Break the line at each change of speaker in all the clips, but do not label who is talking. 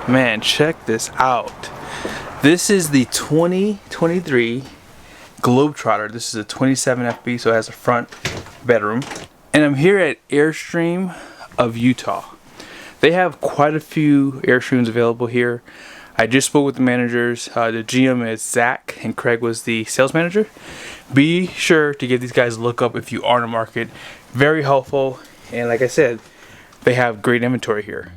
Man, check this out. This is the 2023 Globetrotter. This is a 27 FB, so it has a front bedroom. And I'm here at Airstream of Utah. They have quite a few Airstreams available here. I just spoke with the managers. The GM is Zach and Craig was the sales manager. Be sure to give these guys a look up if you are in the market. Very helpful, and like I said, they have great inventory here.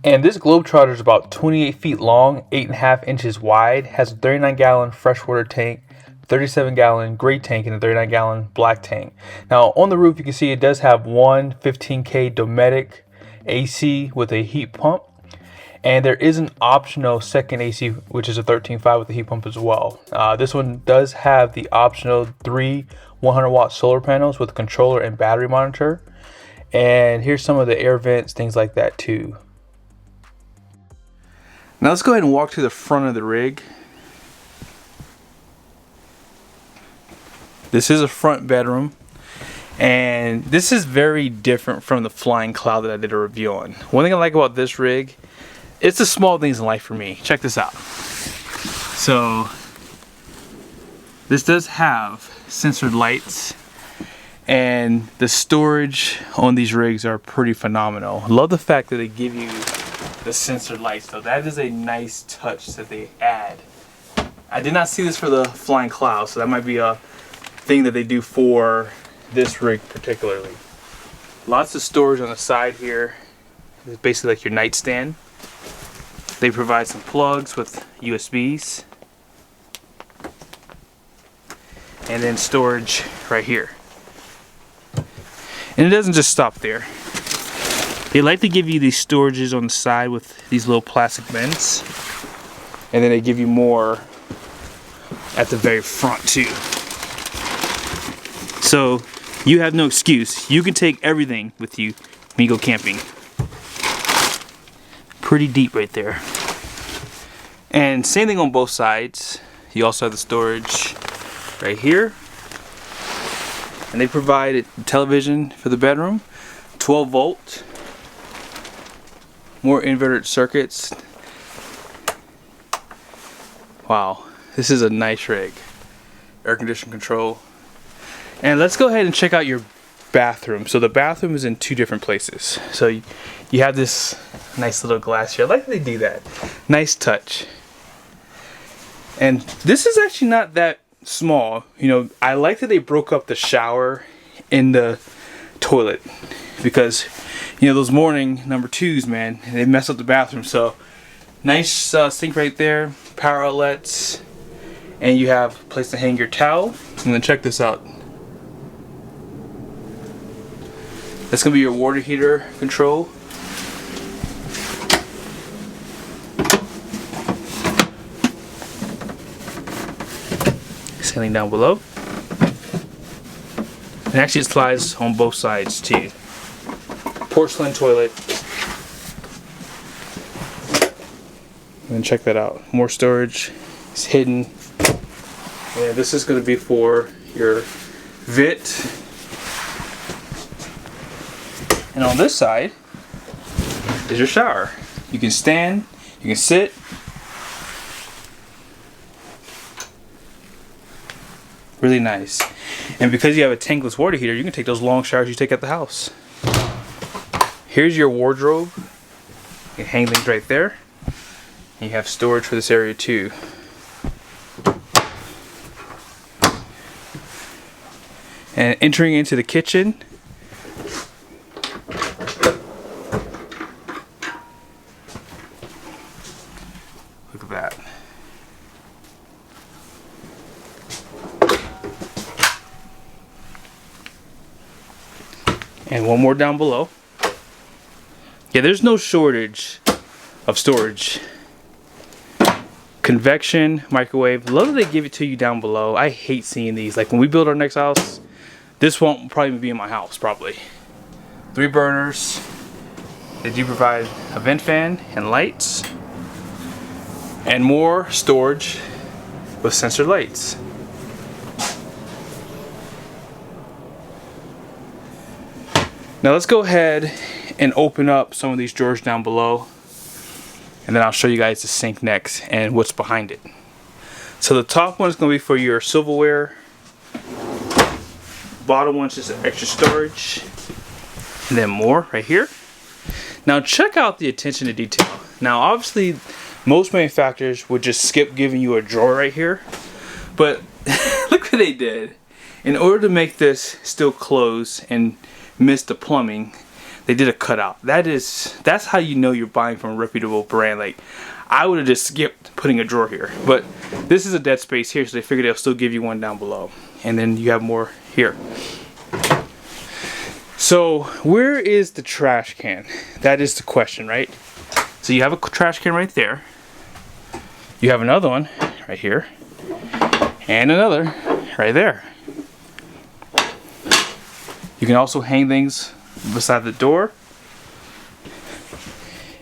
And this Globetrotter is about 28 feet long, 8.5 inches wide, has a 39-gallon freshwater tank, 37-gallon gray tank, and a 39-gallon black tank. Now on the roof you can see it does have one 15K Dometic AC with a heat pump, and there is an optional second AC which is a 13.5 with a heat pump as well. This one does have the optional 3 100-watt solar panels with a controller and battery monitor, and here's some of the air vents, things like that too. Now let's go ahead and walk to the front of the rig. This is a front bedroom, and this is very different from the Flying Cloud that I did a review on. One thing I like about this rig, it's the small things in life for me. Check this out. So this does have sensored lights, and the storage on these rigs are pretty phenomenal. I love the fact that they give you the sensored lights, though. That is a nice touch that they add. I did not see this for the Flying Cloud, so that might be a thing that they do for this rig particularly. Lots of storage on the side here. It's basically like your nightstand. They provide some plugs with USBs, and then storage right here. And it doesn't just stop there. They like to give you these storages on the side with these little plastic bins, and then they give you more at the very front too. So you have no excuse. You can take everything with you when you go camping. Pretty deep right there. And same thing on both sides. You also have the storage right here. And they provide a television for the bedroom, 12 volt. More inverter circuits. Wow, this is a nice rig. Air conditioning control. And let's go ahead and check out your bathroom. So the bathroom is in two different places. So you have this nice little glass here. I like that they do that. Nice touch. And this is actually not that small. You know, I like that they broke up the shower in the toilet, because you know those morning number twos, man, they mess up the bathroom. So nice sink right there, power outlets, and you have a place to hang your towel. And then check this out. That's gonna be your water heater control. Sailing down below. And actually it slides on both sides too. Porcelain toilet. And then check that out. More storage. It's hidden. And this is going to be for your vent. And on this side is your shower. You can stand, you can sit. Really nice. And because you have a tankless water heater, you can take those long showers you take at the house. Here's your wardrobe. You can hang things right there. And you have storage for this area too. And entering into the kitchen, look at that. And one more down below. Yeah, there's no shortage of storage. Convection, microwave. Love that they give it to you down below. I hate seeing these. Like when we build our next house, this won't probably be in my house, probably. 3 burners. They do provide a vent fan and lights. And more storage with sensor lights. Now let's go ahead and open up some of these drawers down below. and then I'll show you guys the sink next and what's behind it. So the top one is going to be for your silverware. Bottom one's just extra storage, and then more right here. Now check out the attention to detail. Now obviously most manufacturers would just skip giving you a drawer right here, but look what they did. In order to make this still close and miss the plumbing, they did a cutout. That's how you know you're buying from a reputable brand. Like, I would have just skipped putting a drawer here, but this is a dead space here, so they figured they'll still give you one down below, and then you have more here. So where is the trash can? That is the question, right? So you have a trash can right there. You have another one right here, and another right there. You can also hang things beside the door.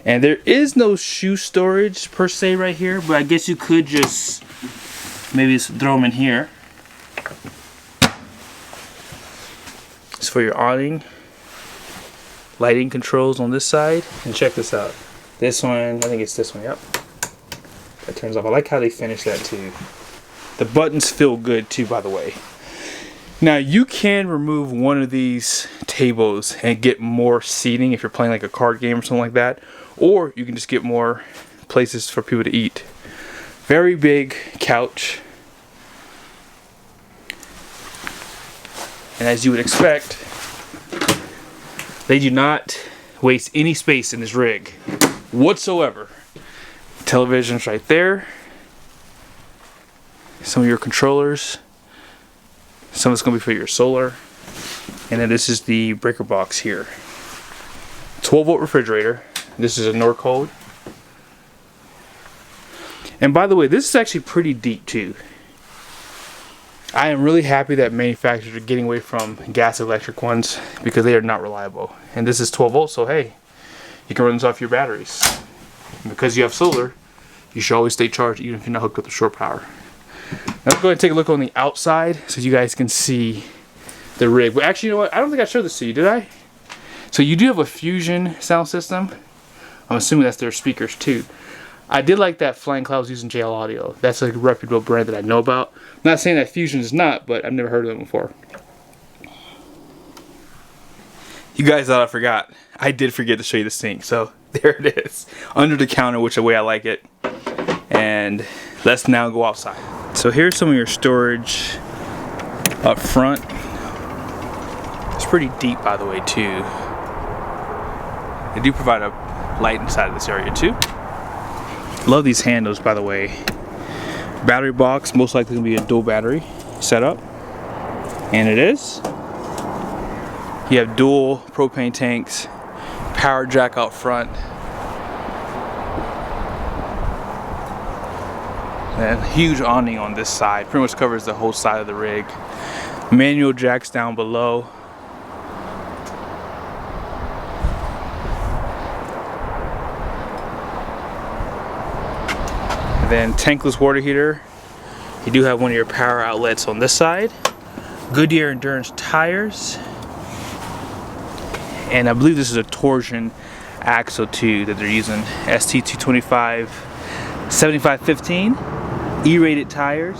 And there is no shoe storage per se right here, but I guess you could just maybe throw them in here. It's for your awning. Lighting controls on this side. And check this out. This one, I think it's this one, yep. That turns off. I like how they finished that too. The buttons feel good too, by the way. Now you can remove one of these tables and get more seating if you're playing like a card game or something like that. Or you can just get more places for people to eat. Very big couch. And as you would expect, they do not waste any space in this rig whatsoever. Television's right there. Some of your controllers. Some of it's going to be for your solar. And then this is the breaker box here. 12-volt refrigerator. This is a Norcold. And by the way, this is actually pretty deep too. I am really happy that manufacturers are getting away from gas electric ones because they are not reliable. And this is 12 volts, so hey, you can run this off your batteries. And because you have solar, you should always stay charged even if you're not hooked up to shore power. Now let's go ahead and take a look on the outside so you guys can see the rig. But actually, you know what? I don't think I showed this to you, did I? So you do have a Fusion sound system. I'm assuming that's their speakers too. I did like that Flying Cloud was using JL Audio. That's a reputable brand that I know about. I'm not saying that Fusion is not, but I've never heard of them before. You guys thought I forgot. I did forget to show you the sink. So there it is. Under the counter, which is the way I like it. And let's now go outside. So here's some of your storage up front. It's pretty deep, by the way, too. They do provide a light inside of this area too. Love these handles, by the way. Battery box, most likely gonna be a dual battery setup, and it is. You have dual propane tanks, power jack out front, and huge awning on this side. Pretty much covers the whole side of the rig. Manual jacks down below. And then tankless water heater. You do have one of your power outlets on this side. Goodyear Endurance tires. And I believe this is a torsion axle too that they're using. ST225 7515. E-rated tires.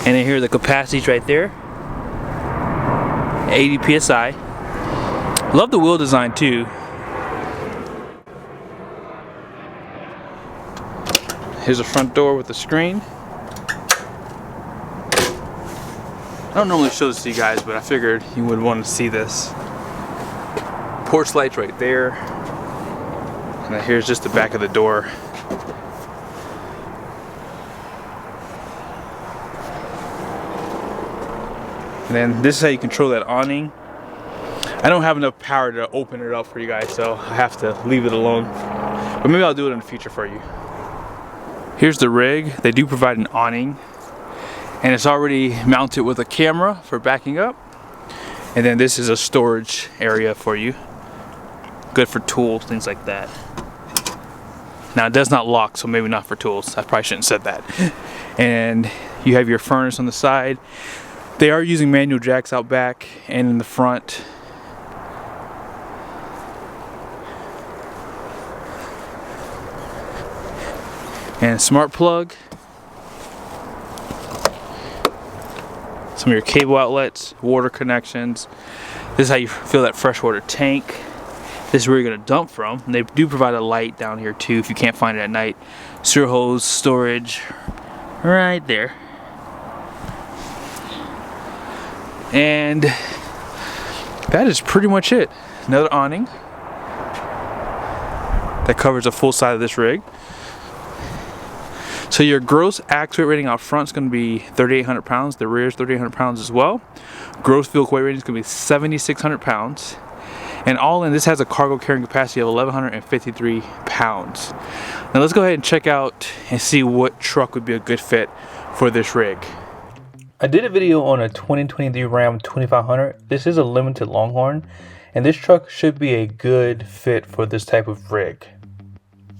And then here are the capacities right there. 80 PSI. Love the wheel design too. Here's a front door with a screen. I don't normally show this to you guys, but I figured you would want to see this. Porch lights right there. And then here's just the back of the door. And then this is how you control that awning. I don't have enough power to open it up for you guys, so I have to leave it alone. But maybe I'll do it in the future for you. Here's the rig. They do provide an awning, and it's already mounted with a camera for backing up. And then this is a storage area for you. Good for tools, things like that. Now it does not lock, so maybe not for tools. I probably shouldn't have said that. And you have your furnace on the side. They are using manual jacks out back and in the front. and smart plug. Some of your cable outlets, water connections. This is how you fill that freshwater tank. This is where you're going to dump from. And they do provide a light down here too if you can't find it at night. Sewer hose storage right there. And that is pretty much it. Another awning that covers a full side of this rig. So your gross axe weight rating out front is going to be 3,800 pounds. The rear is 3,800 pounds as well. Gross vehicle weight rating is going to be 7,600 pounds. And all in, this has a cargo carrying capacity of 1,153 pounds. Now let's go ahead and check out and see what truck would be a good fit for this rig. I did a video on a 2023 Ram 2500. This is a limited Longhorn, and this truck should be a good fit for this type of rig.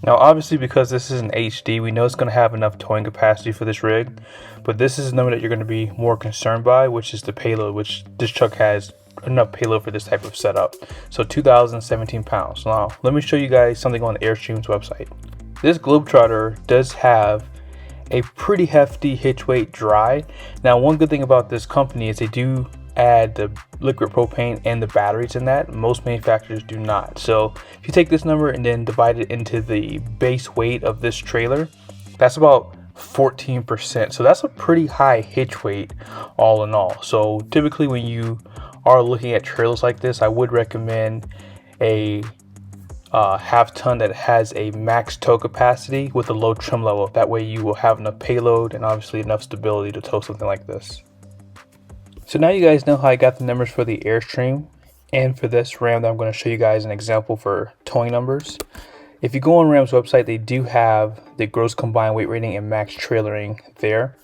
Now obviously, because this is an HD, we know it's going to have enough towing capacity for this rig, but this is the number that you're going to be more concerned by, which is the payload, which this truck has enough payload for this type of setup. So 2,017 pounds. Now let me show you guys something on Airstream's website. This Globetrotter does have a pretty hefty hitch weight dry. Now one good thing about this company is they do add the liquid propane and the batteries in that. Most manufacturers do not. So if you take this number and then divide it into the base weight of this trailer, that's about 14%. So that's a pretty high hitch weight all in all. So typically when you are looking at trailers like this, I would recommend a half ton that has a max tow capacity with a low trim level. That way you will have enough payload and obviously enough stability to tow something like this. So now you guys know how I got the numbers for the Airstream, and for this Ram that I'm going to show you guys an example for towing numbers. If you go on Ram's website, they do have the gross combined weight rating and max trailering there.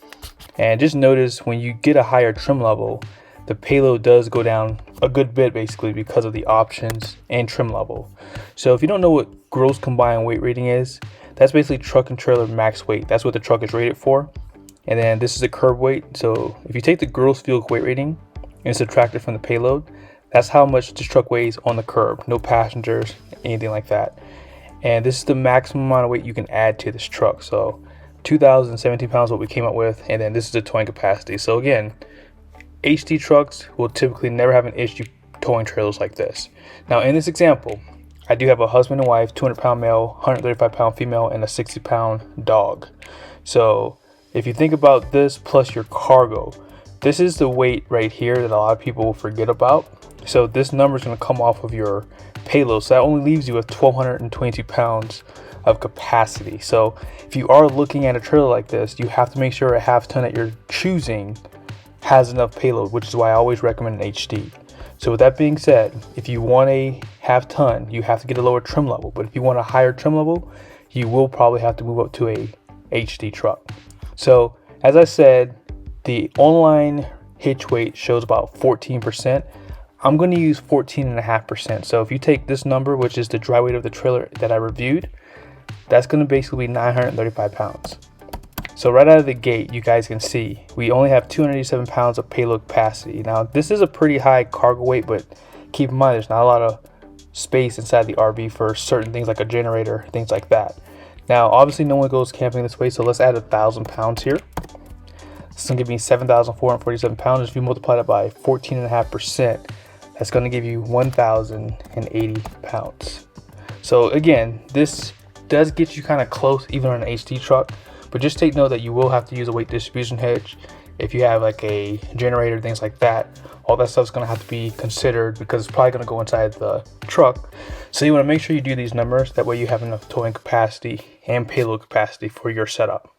And just notice when you get a higher trim level, the payload does go down a good bit basically because of the options and trim level. So if you don't know what gross combined weight rating is, that's basically truck and trailer max weight. That's what the truck is rated for. And then this is the curb weight. So if you take the gross vehicle weight rating and subtract it from the payload, that's how much this truck weighs on the curb. No passengers, anything like that. And this is the maximum amount of weight you can add to this truck. So 2,017 pounds what we came up with, and then this is the towing capacity. So again, HD trucks will typically never have an issue towing trailers like this. Now in this example, I do have a husband and wife, 200-pound male, 135-pound female, and a 60-pound dog. So if you think about this plus your cargo, this is the weight right here that a lot of people will forget about. So this number is going to come off of your payload. So that only leaves you with 1,222 pounds of capacity. So if you are looking at a trailer like this, you have to make sure a half ton that you're choosing has enough payload, which is why I always recommend an HD. So with that being said, if you want a half ton, you have to get a lower trim level. But if you want a higher trim level, you will probably have to move up to a HD truck. So as I said, the online hitch weight shows about 14%. I'm going to use 14.5%. So if you take this number, which is the dry weight of the trailer that I reviewed, that's going to basically be 935 pounds. So right out of the gate, you guys can see we only have 287 pounds of payload capacity. Now this is a pretty high cargo weight, but keep in mind there's not a lot of space inside the RV for certain things like a generator, things like that. Now obviously no one goes camping this way, so let's add 1,000 pounds here. This is going to give me 7,447 pounds. If you multiply that by 14.5%, that's going to give you 1,080 pounds. So again, this does get you kind of close even on an HD truck, but just take note that you will have to use a weight distribution hedge if you have like a generator, things like that. All that stuff's going to have to be considered because it's probably going to go inside the truck. So you want to make sure you do these numbers, that way you have enough towing capacity and payload capacity for your setup.